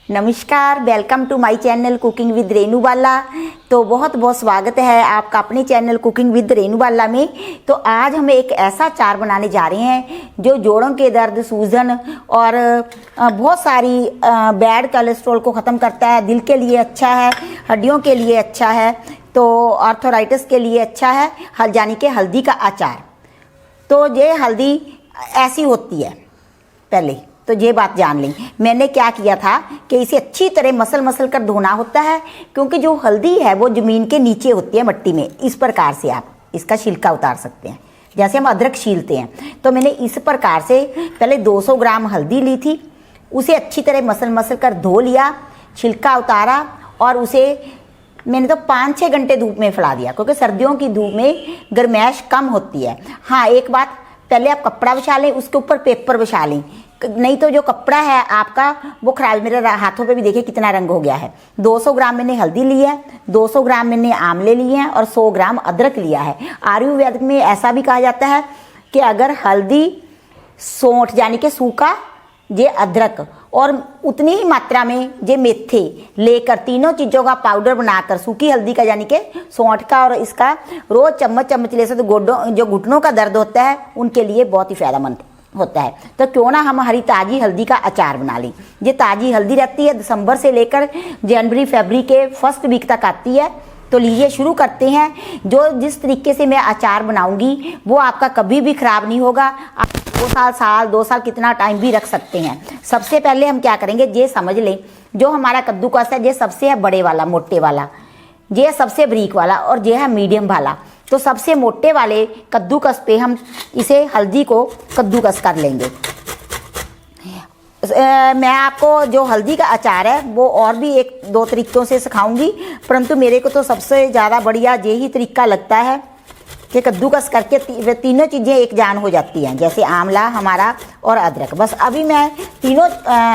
नमस्कार, welcome to my channel cooking with Renu Bala. तो बहुत बहुत स्वागत है आपका अपने channel cooking with Renu Bala में। तो आज हम एक ऐसा अचार बनाने जा रहे हैं जो जोड़ों के दर्द, सूजन और बहुत सारी बैड कोलेस्ट्रॉल को ख़त्म करता है। दिल के लिए अच्छा है, हड्डियों के लिए अच्छा है, तो आर्थराइटिस के लिए अच्छा है। यानी कि हल्दी का अचार। तो ये हल्दी ऐसी होती है, पहले तो ये बात जान लें। मैंने क्या किया था कि इसे अच्छी तरह मसल कर धोना होता है, क्योंकि जो हल्दी है वो ज़मीन के नीचे होती है मट्टी में। इस प्रकार से आप इसका छिलका उतार सकते हैं, जैसे हम अदरक छीलते हैं। तो मैंने इस प्रकार से पहले 200 ग्राम हल्दी ली थी, उसे अच्छी तरह मसल कर धो लिया, छिलका उतारा और उसे मैंने तो 5-6 घंटे धूप में फैला दिया, क्योंकि सर्दियों की धूप में गर्माइश कम होती है। हाँ, एक बात, पहले आप कपड़ा बिछा लें, उसके ऊपर पेपर बिछा लें, नहीं तो जो कपड़ा है आपका वो खराब। मेरे हाथों पे भी देखिए कितना रंग हो गया है। 200 ग्राम मैंने हल्दी ली है, 200 ग्राम मैंने आंवले लिए हैं और 100 ग्राम अदरक लिया है। आयुर्वेद में ऐसा भी कहा जाता है कि अगर हल्दी, सौंठ यानी कि सूखा, ये अदरक और उतनी ही मात्रा में ये मेथे लेकर तीनों चीज़ों का पाउडर बनाकर, सूखी हल्दी का यानी कि सौंठ का और इसका रोज़ चम्मच ले से, तो गोडों जो घुटनों का दर्द होता है उनके लिए बहुत ही फायदेमंद होता है। तो क्यों ना हम हरी ताज़ी हल्दी का अचार बना लें। ये ताज़ी हल्दी रहती है, दिसंबर से लेकर जनवरी फरवरी के फर्स्ट वीक तक आती है। तो लीजिए शुरू करते हैं। जो जिस तरीके से मैं अचार बनाऊंगी वो आपका कभी भी ख़राब नहीं होगा। आप 2 साल कितना टाइम भी रख सकते हैं। सबसे पहले हम क्या करेंगे, ये समझ लें, जो हमारा कद्दूकस है ये सबसे है बड़े वाला, मोटे वाला, ये सबसे बारीक वाला और ये है मीडियम वाला। तो सबसे मोटे वाले कद्दूकस पे हम इसे हल्दी को कद्दूकस कर लेंगे। मैं आपको जो हल्दी का अचार है वो और भी 1-2 तरीक़ों से सिखाऊंगी, परंतु मेरे को तो सबसे ज़्यादा बढ़िया यही तरीका लगता है कि कद्दूकस करके तीनों चीज़ें एक जान हो जाती हैं, जैसे आंवला हमारा और अदरक। बस अभी मैं तीनों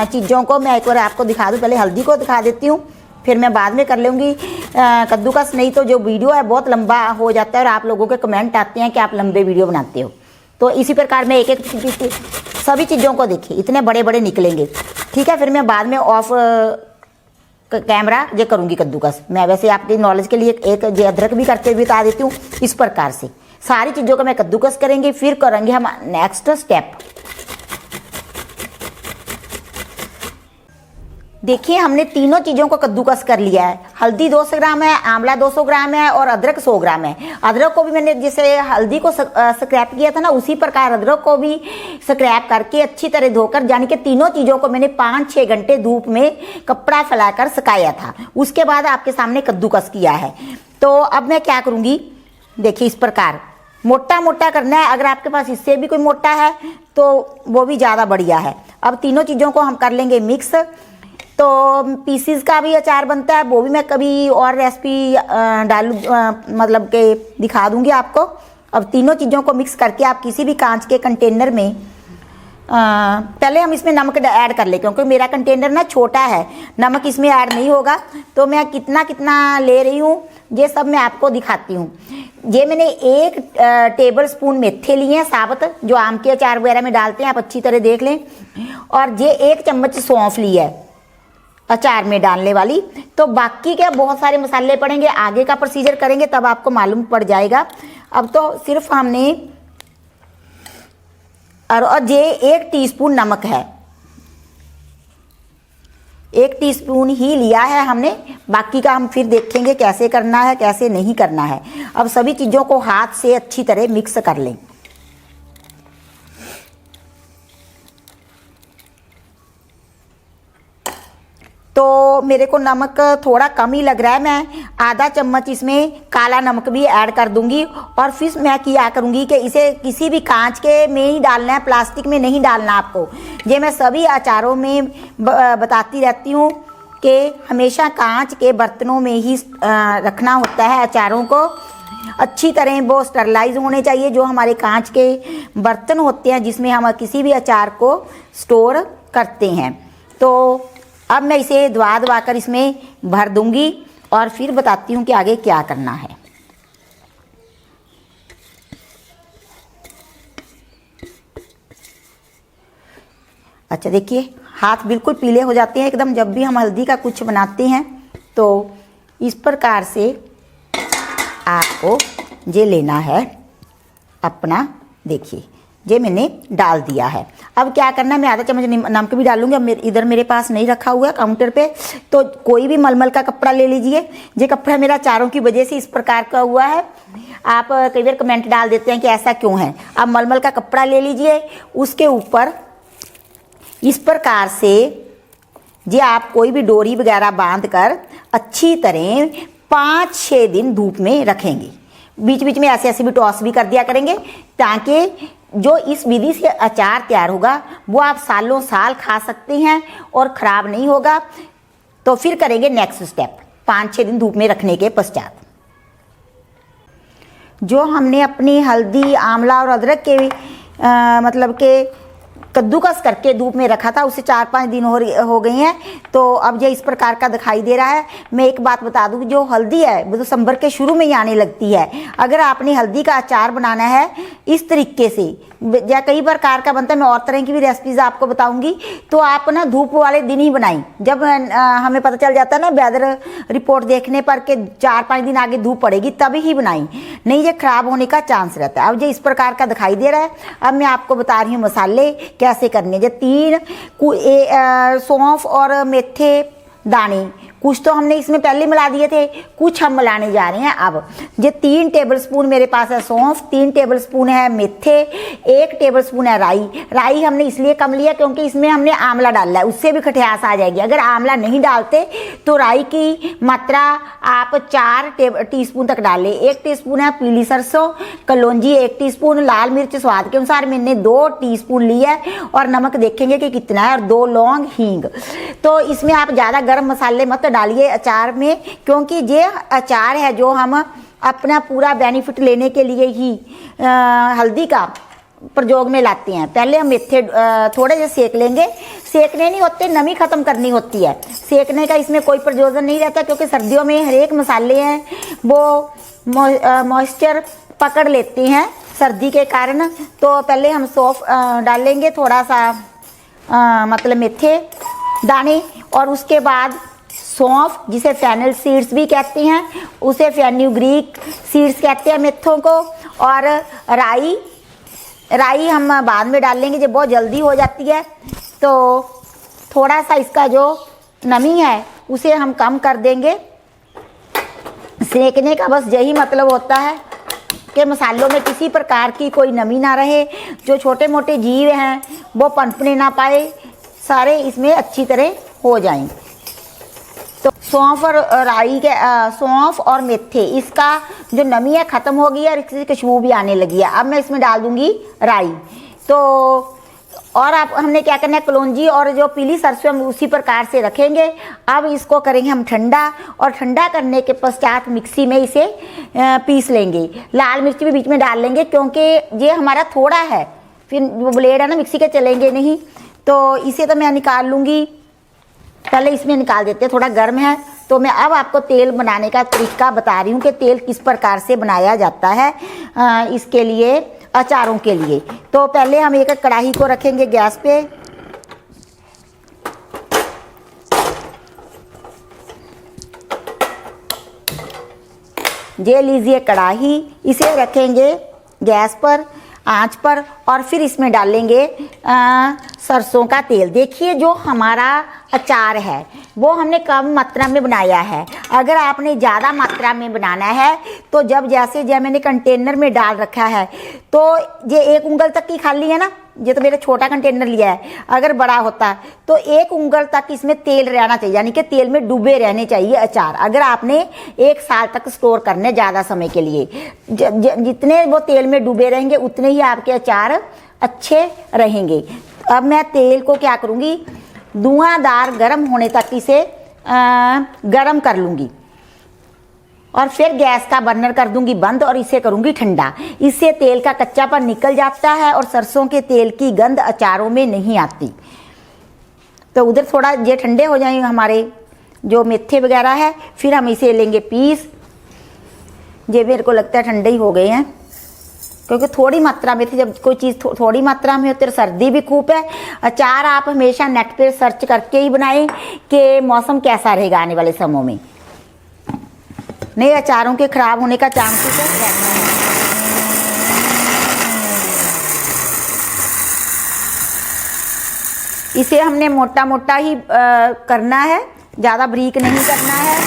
चीज़ों को मैं एक बार आपको दिखा दूँ। पहले हल्दी को दिखा देती हूँ, फिर मैं बाद में कर लूँगी कद्दूकस। नहीं तो जो वीडियो है बहुत लंबा हो जाता है और आप लोगों के कमेंट आते हैं कि आप लंबे वीडियो बनाते हो। तो इसी प्रकार मैं एक सभी चीज़ों को देखिए, इतने बड़े बड़े निकलेंगे, ठीक है। फिर मैं बाद में ऑफ कैमरा ये करूँगी कद्दूकस। मैं वैसे आपकी नॉलेज के लिए एक ये अदरक भी करके भी बता देती हूँ। इस प्रकार से सारी चीज़ों को मैं कद्दूकस करेंगे, फिर करेंगे हम नेक्स्ट स्टेप। देखिए, हमने तीनों चीज़ों को कद्दूकस कर लिया है। हल्दी 200 ग्राम है, आंवला 200 ग्राम है और अदरक 100 ग्राम है। अदरक को भी मैंने जैसे हल्दी को स्क्रैप किया था ना, उसी प्रकार अदरक को भी स्क्रैप करके अच्छी तरह धोकर, यानी कि तीनों चीज़ों को मैंने 5-6 घंटे धूप में कपड़ा फैलाकर सुखाया था। उसके बाद आपके सामने कद्दूकस किया है। तो अब मैं क्या करूँगी, देखिए इस प्रकार मोटा मोटा करना है। अगर आपके पास इससे भी कोई मोटा है तो वो भी ज़्यादा बढ़िया है। अब तीनों चीज़ों को हम कर लेंगे मिक्स। तो पीसीज का भी अचार बनता है, वो भी मैं कभी और रेसिपी डालू मतलब के दिखा दूंगी आपको। अब तीनों चीज़ों को मिक्स करके आप किसी भी कांच के कंटेनर में पहले हम इसमें नमक ऐड कर ले, क्योंकि मेरा कंटेनर ना छोटा है, नमक इसमें ऐड नहीं होगा। तो मैं कितना कितना ले रही हूँ ये सब मैं आपको दिखाती हूँ। ये मैंने 1 टेबल स्पून मेथे लिए हैं साबुत, जो आम के अचार वगैरह में डालते हैं, आप अच्छी तरह देख लें। और ये 1 चम्मच सौंफ ली है अचार में डालने वाली। तो बाकी क्या बहुत सारे मसाले पड़ेंगे, आगे का प्रोसीजर करेंगे तब आपको मालूम पड़ जाएगा। अब तो सिर्फ हमने और ये 1 टीस्पून नमक है, 1 टीस्पून ही लिया है हमने। बाकी का हम फिर देखेंगे कैसे करना है, कैसे नहीं करना है। अब सभी चीज़ों को हाथ से अच्छी तरह मिक्स कर लें। तो मेरे को नमक थोड़ा कम ही लग रहा है, मैं आधा चम्मच इसमें काला नमक भी ऐड कर दूंगी। और फिर मैं क्या करूंगी कि इसे किसी भी कांच के में ही डालना है, प्लास्टिक में नहीं डालना आपको। ये मैं सभी अचारों में बताती रहती हूँ कि हमेशा कांच के बर्तनों में ही रखना होता है अचारों को। अच्छी तरह वो स्टरलाइज होने चाहिए, जो हमारे कांच के बर्तन होते हैं जिसमें हम किसी भी अचार को स्टोर करते हैं। तो अब मैं इसे दबा कर इसमें भर दूंगी और फिर बताती हूँ कि आगे क्या करना है। अच्छा देखिए, हाथ बिल्कुल पीले हो जाते हैं एकदम जब भी हम हल्दी का कुछ बनाते हैं। तो इस प्रकार से आपको ये लेना है अपना, देखिए ये मैंने डाल दिया है। अब क्या करना है, मैं आधा चम्मच नमक भी डालूंगी। अब इधर मेरे पास नहीं रखा हुआ है काउंटर पे, तो कोई भी मलमल का कपड़ा ले लीजिए। ये कपड़ा मेरा अचारों की वजह से इस प्रकार का हुआ है। आप कई बार कमेंट डाल देते हैं कि ऐसा क्यों है। आप मलमल का कपड़ा ले लीजिए, उसके ऊपर इस प्रकार से ये आप कोई भी डोरी वगैरह बांध कर अच्छी तरह 5-6 दिन धूप में रखेंगे। बीच बीच में ऐसे ऐसे भी टॉस भी कर दिया करेंगे, ताकि जो इस विधि से अचार तैयार होगा वो आप सालों साल खा सकते हैं और ख़राब नहीं होगा। तो फिर करेंगे नेक्स्ट स्टेप। 5-6 दिन धूप में रखने के पश्चात जो हमने अपनी हल्दी, आंवला और अदरक के मतलब के कद्दूकस करके धूप में रखा था, उसे 4-5 दिन हो गए हैं। तो अब ये इस प्रकार का दिखाई दे रहा है। मैं एक बात बता दूं, जो हल्दी है वो दिसंबर के शुरू में ही आने लगती है। अगर आपने हल्दी का अचार बनाना है इस तरीके से, या कई प्रकार का बनता है, मैं और तरह की भी रेसिपीज आपको बताऊंगी, तो आप ना धूप वाले दिन ही बनाई। जब हमें पता चल जाता है ना वेदर रिपोर्ट देखने पर कि 4-5 दिन आगे धूप पड़ेगी, तभी ही बनाई, नहीं ये खराब होने का चांस रहता है। अब ये इस प्रकार का दिखाई दे रहा है। अब मैं आपको बता रही हूँ मसाले कैसे करने। जो 3 सौंफ और मेथे दाने, कुछ तो हमने इसमें पहले मिला दिए थे, कुछ हम मिलाने जा रहे हैं। अब ये 3 टेबलस्पून मेरे पास है सौंफ, 3 टेबलस्पून है मेथे, 1 टेबलस्पून है राई। राई हमने इसलिए कम लिया क्योंकि इसमें हमने आंवला डाला है, उससे भी खटियास आ जाएगी। अगर आंवला नहीं डालते तो राई की मात्रा आप 4 टीस्पून तक डाल लें। 1 टीस्पून है पीली सरसों, कलौंजी 1 टीस्पून, लाल मिर्च स्वाद के अनुसार मैंने 2 टीस्पून ली है, और नमक देखेंगे कि कितना है, और 2 लौंग, हींग। तो इसमें आप ज़्यादा गर्म मसाले मत डालिए अचार में, क्योंकि ये अचार है जो हम अपना पूरा बेनिफिट लेने के लिए ही हल्दी का प्रयोग में लाते हैं। पहले हम मेथे थोड़े से सेक लेंगे। सेकने नहीं होते, नमी खत्म करनी होती है। सेकने का इसमें कोई प्रयोजन नहीं रहता, क्योंकि सर्दियों में हर एक मसाले हैं वो मॉइस्चर पकड़ लेते हैं सर्दी के कारण। तो पहले हम सौंफ डालेंगे, थोड़ा सा मतलब मेथे दाने, और उसके बाद सौंफ, जिसे फेनल सीड्स भी कहते हैं, उसे फेन्यूग्रीक सीड्स कहते हैं मेथों को, और राई हम बाद में डाल लेंगे, जो बहुत जल्दी हो जाती है। तो थोड़ा सा इसका जो नमी है उसे हम कम कर देंगे। सेकने का बस यही मतलब होता है कि मसालों में किसी प्रकार की कोई नमी ना रहे, जो छोटे मोटे जीव हैं वो पनपने ना पाए, सारे इसमें अच्छी तरह हो जाएं। तो सौंफ और राई के सौंफ और मेथे, इसका जो नमी है ख़त्म हो गई है और इसकी खुशबू भी आने लगी है। अब मैं इसमें डाल दूंगी राई। तो और आप हमने क्या करना है, कलौंजी और जो पीली सरसों हम उसी प्रकार से रखेंगे। अब इसको करेंगे हम ठंडा, और ठंडा करने के पश्चात मिक्सी में इसे पीस लेंगे। लाल मिर्च भी बीच में डाल लेंगे, क्योंकि ये हमारा थोड़ा है, फिर वो ब्लेड है ना मिक्सी के चलेंगे नहीं। तो इसे तो मैं निकाल लूँगी, पहले इसमें निकाल देते हैं, थोड़ा गर्म है। तो मैं अब आपको तेल बनाने का तरीका बता रही हूँ कि तेल किस प्रकार से बनाया जाता है इसके लिए, अचारों के लिए। तो पहले हम एक कढ़ाई को रखेंगे गैस पे। ये लीजिए कढ़ाई, इसे रखेंगे गैस पर, आंच पर, और फिर इसमें डालेंगे सरसों का तेल। देखिए जो हमारा अचार है वो हमने कम मात्रा में बनाया है। अगर आपने ज़्यादा मात्रा में बनाना है तो जैसे मैंने कंटेनर में डाल रखा है, तो ये 1 उंगल तक की खाली है ना, ये तो मेरा छोटा कंटेनर लिया है। अगर बड़ा होता तो 1 उंगल तक इसमें तेल रहना चाहिए, यानी कि तेल में डूबे रहने चाहिए अचार। अगर आपने 1 साल तक स्टोर करने ज़्यादा समय के लिए, जितने वो तेल में डूबे रहेंगे उतने ही आपके अचार अच्छे रहेंगे। अब मैं तेल को क्या करूँगी, धुआंधार गर्म होने तक इसे गर्म कर लूँगी, और फिर गैस का बर्नर कर दूंगी बंद, और इसे करूंगी ठंडा। इससे तेल का कच्चापन निकल जाता है और सरसों के तेल की गंध अचारों में नहीं आती। तो उधर थोड़ा ये ठंडे हो जाएंगे हमारे जो मेथे वगैरह है, फिर हम इसे लेंगे पीस। ये मेरे को लगता है ठंडे ही हो गए हैं। क्योंकि थोड़ी मात्रा में थी। जब कोई चीज़ थोड़ी मात्रा में होती है तो सर्दी भी खूब है। अचार आप हमेशा नेट पे सर्च करके ही बनाएं कि मौसम कैसा रहेगा आने वाले समय में, नहीं अचारों के खराब होने का चांसेस रहता है। इसे हमने मोटा मोटा ही करना है, ज़्यादा बारीक नहीं करना है।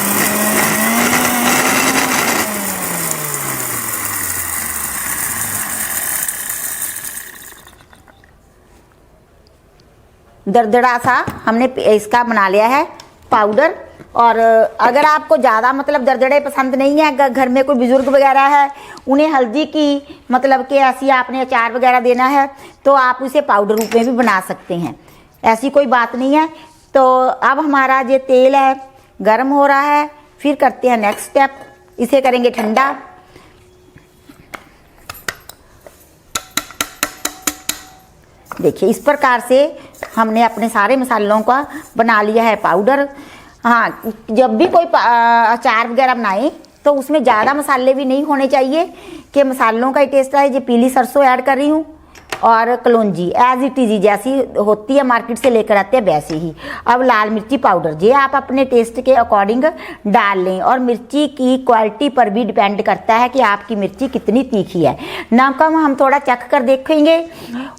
दरदरा सा हमने इसका बना लिया है पाउडर। और अगर आपको ज़्यादा मतलब दरदरे पसंद नहीं है, घर में कोई बुजुर्ग वगैरह है, उन्हें हल्दी की मतलब कि ऐसी आपने अचार वगैरह देना है तो आप उसे पाउडर रूप में भी बना सकते हैं, ऐसी कोई बात नहीं है। तो अब हमारा ये तेल है गर्म हो रहा है। फिर करते हैं नेक्स्ट स्टेप, इसे करेंगे ठंडा। देखिए इस प्रकार से हमने अपने सारे मसालों का बना लिया है पाउडर। हाँ, जब भी कोई अचार वगैरह बनाएं तो उसमें ज़्यादा मसाले भी नहीं होने चाहिए कि मसालों का ही टेस्ट है। ये पीली सरसों ऐड कर रही हूँ और कलौंजी एज इट इज जैसी होती है मार्केट से लेकर आते हैं वैसे ही। अब लाल मिर्ची पाउडर ये आप अपने टेस्ट के अकॉर्डिंग डाल लें, और मिर्ची की क्वालिटी पर भी डिपेंड करता है कि आपकी मिर्ची कितनी तीखी है। नमक हम थोड़ा चख कर देखेंगे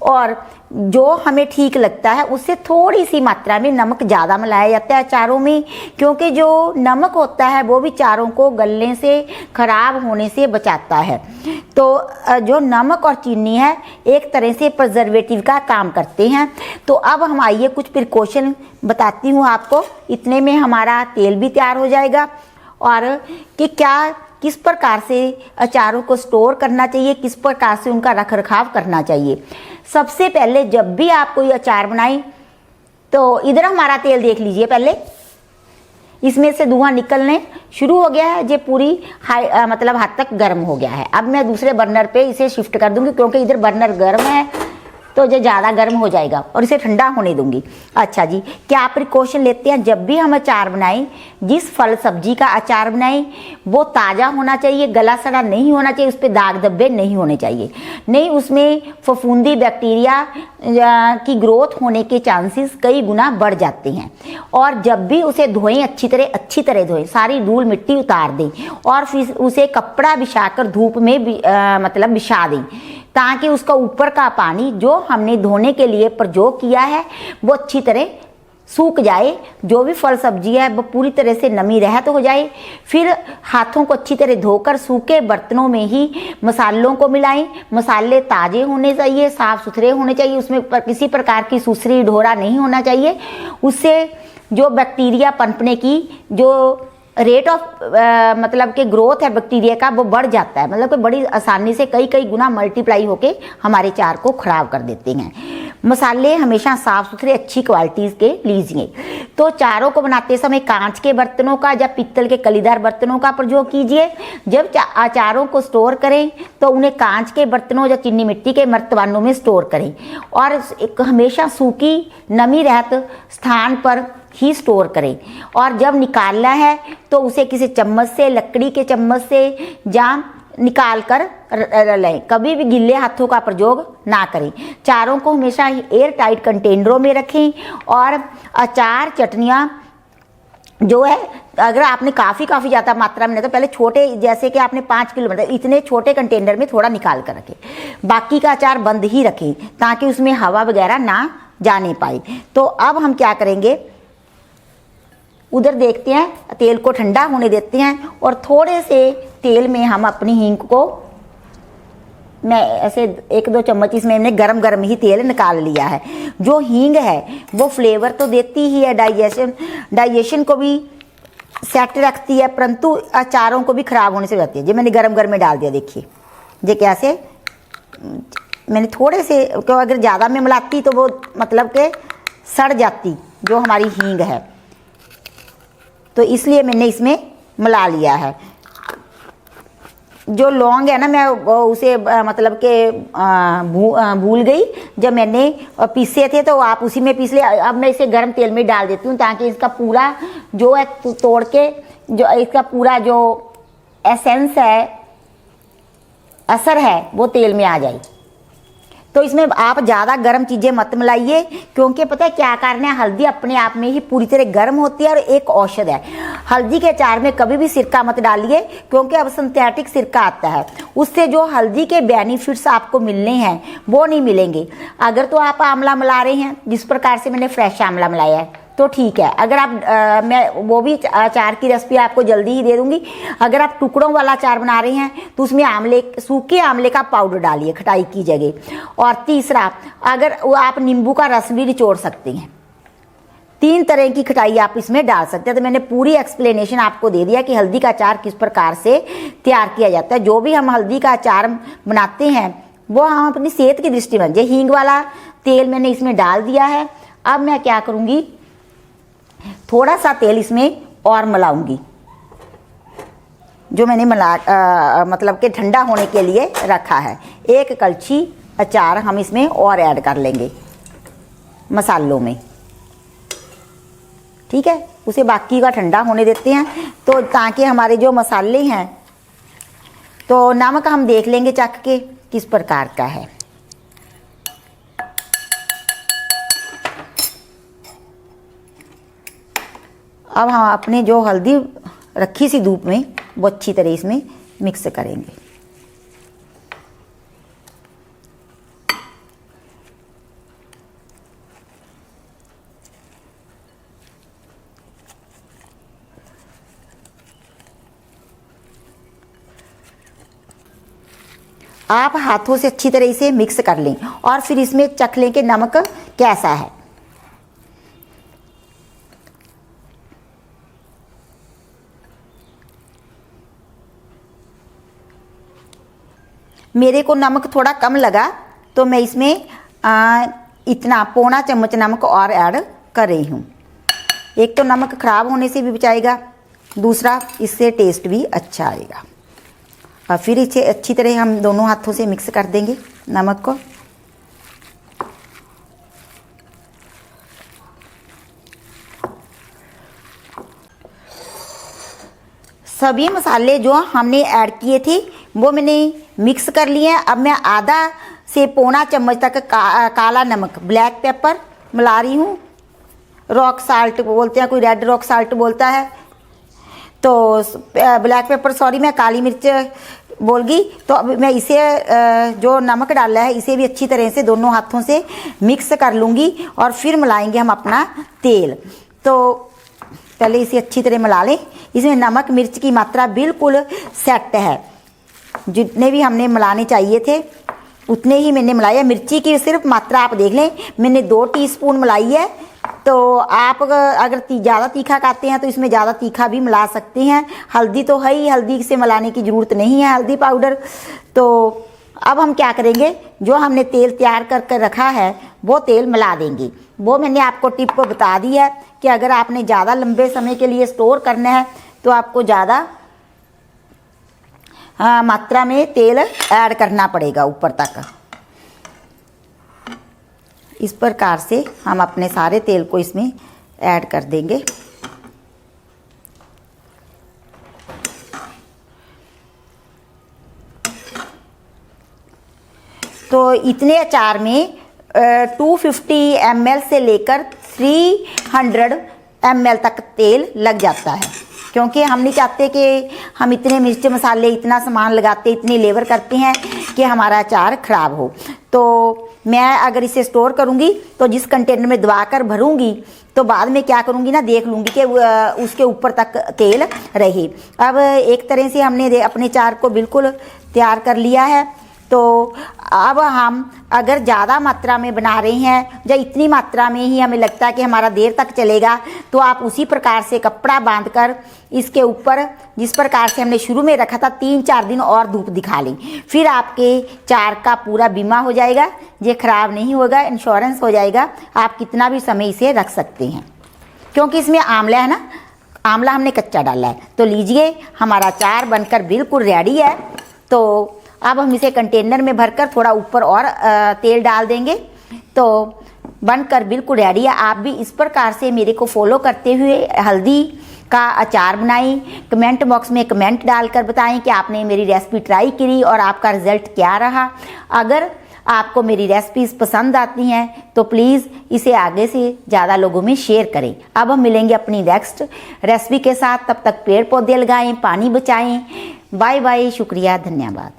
और जो हमें ठीक लगता है उससे थोड़ी सी मात्रा में नमक ज़्यादा मिलाया जाता है अचारों में, क्योंकि जो नमक होता है वो भी चारों को गलने से, खराब होने से बचाता है। तो जो नमक और चीनी है एक तरह से प्रिजर्वेटिव का काम करते हैं। तो अब हम आइए कुछ प्रिकॉशन बताती हूँ आपको। इतने में हमारा तेल भी तैयार हो जाएगा, और कि किस प्रकार से अचारों को स्टोर करना चाहिए, किस प्रकार से उनका रख रखाव करना चाहिए। सबसे पहले जब भी आप कोई अचार बनाएं तो इधर हमारा तेल देख लीजिए, पहले इसमें से धुआं निकलने शुरू हो गया है। ये पूरी मतलब हद तक गर्म हो गया है। अब मैं दूसरे बर्नर पे इसे शिफ्ट कर दूंगी, क्योंकि इधर बर्नर गर्म है तो ये ज़्यादा गर्म हो जाएगा, और इसे ठंडा होने दूंगी। अच्छा जी, क्या प्रिकॉशन लेते हैं जब भी हम अचार बनाएं, जिस फल सब्जी का अचार बनाएं वो ताज़ा होना चाहिए, गला सड़ा नहीं होना चाहिए, उस पर दाग धब्बे नहीं होने चाहिए, नहीं उसमें फफूंदी बैक्टीरिया की ग्रोथ होने के चांसेस कई गुना बढ़ जाते हैं। और जब भी उसे धोएं अच्छी तरह धोएं, सारी धूल मिट्टी उतार दें, और फिर उसे कपड़ा बिछाकर धूप में मतलब बिछा दें, ताकि उसका ऊपर का पानी जो हमने धोने के लिए प्रयोग किया है वो अच्छी तरह सूख जाए। जो भी फल सब्जी है वो पूरी तरह से नमी रहित हो जाए। फिर हाथों को अच्छी तरह धोकर सूखे बर्तनों में ही मसालों को मिलाएं। मसाले ताज़े होने चाहिए, साफ़ सुथरे होने चाहिए, उसमें किसी प्रकार की सुसरी ढोरा नहीं होना चाहिए। उससे जो बैक्टीरिया पनपने की जो रेट ऑफ मतलब के ग्रोथ है बैक्टीरिया का वो बढ़ जाता है, मतलब कि बड़ी आसानी से कई गुना मल्टीप्लाई होके हमारे चार को खराब कर देते हैं। मसाले हमेशा साफ सुथरे अच्छी क्वालिटीज़ के लीजिए। तो चारों को बनाते समय कांच के बर्तनों का या पीतल के कलीदार बर्तनों का प्रयोग कीजिए। जब अचारों को स्टोर करें तो उन्हें कांच के बर्तनों या चीनी मिट्टी के मर्तबानों में स्टोर करें, और हमेशा सूखी नमी रहत स्थान पर ही स्टोर करें। और जब निकालना है तो उसे किसी चम्मच से, लकड़ी के चम्मच से या निकाल कर लें, कभी भी गिल्ले हाथों का प्रयोग ना करें। चारों को हमेशा एयर टाइट कंटेनरों में रखें। और अचार चटनियाँ जो है अगर आपने काफ़ी ज़्यादा मात्रा में, तो पहले छोटे, जैसे कि आपने 5 किलो मतलब इतने छोटे कंटेनर में थोड़ा निकाल कर रखें, बाकी का अचार बंद ही रखें ताकि उसमें हवा वगैरह ना जाने पाए। तो अब हम क्या करेंगे, उधर देखते हैं, तेल को ठंडा होने देते हैं, और थोड़े से तेल में हम अपनी हींग को, मैं ऐसे 1-2 चम्मच इसमें हमने गरम ही तेल निकाल लिया है। जो हींग है वो फ्लेवर तो देती ही है, डाइजेशन को भी सेट रखती है, परंतु अचारों को भी खराब होने से बचाती है। जो मैंने गरम में डाल दिया, देखिए ये कैसे मैंने थोड़े से, क्यों अगर ज़्यादा में मिलाती तो वो मतलब के सड़ जाती जो हमारी हींग है, तो इसलिए मैंने इसमें मिला लिया है। जो लौंग है ना, मैं उसे मतलब के भूल गई, जब मैंने पीसे थे तो आप उसी में पीस ले। अब मैं इसे गर्म तेल में डाल देती हूँ ताकि इसका पूरा जो है तोड़ के, जो इसका पूरा जो एसेंस है असर है वो तेल में आ जाए। तो इसमें आप ज़्यादा गर्म चीज़ें मत मिलाइए, क्योंकि पता है क्या कारण है, हल्दी अपने आप में ही पूरी तरह गर्म होती है और एक औषध है। हल्दी के अचार में कभी भी सिरका मत डालिए, क्योंकि अब सिंथेटिक सिरका आता है, उससे जो हल्दी के बेनिफिट्स आपको मिलने हैं वो नहीं मिलेंगे। अगर तो आप आंवला मिला रहे हैं, जिस प्रकार से मैंने फ्रेश आंवला मिलाया है, तो ठीक है। अगर आप मैं वो भी अचार की रेसिपी आपको जल्दी ही दे दूंगी। अगर आप टुकड़ों वाला अचार बना रहे हैं तो उसमें सूखे आंवले का पाउडर डालिए खटाई की जगह। और तीसरा, अगर आप नींबू का रस भी निचोड़ सकते हैं। 3 तरह की खटाई आप इसमें डाल सकते हैं। तो मैंने पूरी एक्सप्लेनेशन आपको दे दिया कि हल्दी का अचार किस प्रकार से तैयार किया जाता है। जो भी हम हल्दी का अचार बनाते हैं वो हम अपनी सेहत की दृष्टि में, जैसे हींग वाला तेल मैंने इसमें डाल दिया है। अब मैं क्या करूंगी, थोड़ा सा तेल इसमें और मिलाऊंगी, जो मैंने मतलब कि ठंडा होने के लिए रखा है। 1 कलछी अचार हम इसमें और ऐड कर लेंगे मसालों में, ठीक है। उसे बाकी का ठंडा होने देते हैं, तो ताकि हमारे जो मसाले हैं, तो नमक हम देख लेंगे चख के किस प्रकार का है। अब हम अपने जो हल्दी रखी सी धूप में वो अच्छी तरह इसमें मिक्स करेंगे। आप हाथों से अच्छी तरह इसे मिक्स कर लें और फिर इसमें चख लें कि नमक कैसा है। मेरे को नमक थोड़ा कम लगा, तो मैं इसमें इतना पौना चम्मच नमक और ऐड कर रही हूँ। एक तो नमक खराब होने से भी बचाएगा, दूसरा इससे टेस्ट भी अच्छा आएगा। और फिर इसे अच्छी तरह हम दोनों हाथों से मिक्स कर देंगे नमक को। सभी मसाले जो हमने ऐड किए थे वो मैंने मिक्स कर लिए हैं। अब मैं आधा से पौना चम्मच तक काला नमक, ब्लैक पेपर मिला रही हूँ। रॉक साल्ट बोलते हैं, कोई रेड रॉक साल्ट बोलता है, तो ब्लैक पेपर, सॉरी मैं काली मिर्च बोल गई। तो अब मैं इसे जो नमक डाला है इसे भी अच्छी तरह से दोनों हाथों से मिक्स कर लूँगी और फिर मिलाएंगे हम अपना तेल। तो पहले इसे अच्छी तरह मिला लें। इसमें नमक मिर्च की मात्रा बिल्कुल सेट है, जितने भी हमने मिलाने चाहिए थे उतने ही मैंने मिलाया। मिर्ची की सिर्फ मात्रा आप देख लें, मैंने 2 टीस्पून मिलाई है। तो आप अगर ज़्यादा तीखा खाते हैं तो इसमें ज़्यादा तीखा भी मिला सकते हैं। हल्दी तो है ही, हल्दी से मिलाने की ज़रूरत नहीं है, हल्दी पाउडर। तो अब हम क्या करेंगे, जो हमने तेल तैयार कर रखा है वो तेल मिला देंगे। वो मैंने आपको टिप बता दी है कि अगर आपने ज़्यादा लंबे समय के लिए स्टोर करना है तो आपको ज़्यादा मात्रा में तेल ऐड करना पड़ेगा ऊपर तक। इस प्रकार से हम अपने सारे तेल को इसमें ऐड कर देंगे। तो इतने अचार में 250 ml से लेकर 300 ml तक तेल लग जाता है, क्योंकि हम नहीं चाहते कि हम इतने मिर्च मसाले, इतना सामान लगाते, इतनी लेबर करते हैं कि हमारा अचार ख़राब हो। तो मैं अगर इसे स्टोर करूँगी तो जिस कंटेनर में दबा कर भरूँगी, तो बाद में क्या करूँगी ना, देख लूँगी कि उसके ऊपर तक तेल रहे। अब एक तरह से हमने अपने अचार को बिल्कुल तैयार कर लिया है। तो अब हम अगर ज़्यादा मात्रा में बना रहे हैं या इतनी मात्रा में ही हमें लगता है कि हमारा देर तक चलेगा, तो आप उसी प्रकार से कपड़ा बांधकर इसके ऊपर, जिस प्रकार से हमने शुरू में रखा था, 3-4 दिन और धूप दिखा लें। फिर आपके अचार का पूरा बीमा हो जाएगा, ये ख़राब नहीं होगा, इंश्योरेंस हो जाएगा। आप कितना भी समय इसे रख सकते हैं, क्योंकि इसमें आंवला है ना, आंवला हमने कच्चा डाला है। तो लीजिए, हमारा अचार बनकर बिल्कुल रेडी है। तो अब हम इसे कंटेनर में भरकर थोड़ा ऊपर और तेल डाल देंगे, तो बनकर बिल्कुल रेडी है। आप भी इस प्रकार से मेरे को फॉलो करते हुए हल्दी का अचार बनाएं। कमेंट बॉक्स में कमेंट डालकर बताएं कि आपने मेरी रेसिपी ट्राई करी और आपका रिजल्ट क्या रहा। अगर आपको मेरी रेसिपीज पसंद आती हैं तो प्लीज़ इसे आगे से ज़्यादा लोगों में शेयर करें। अब हम मिलेंगे अपनी नेक्स्ट रेसिपी के साथ, तब तक पेड़ पौधे लगाएं, पानी बचाएं। बाय बाय, शुक्रिया, धन्यवाद।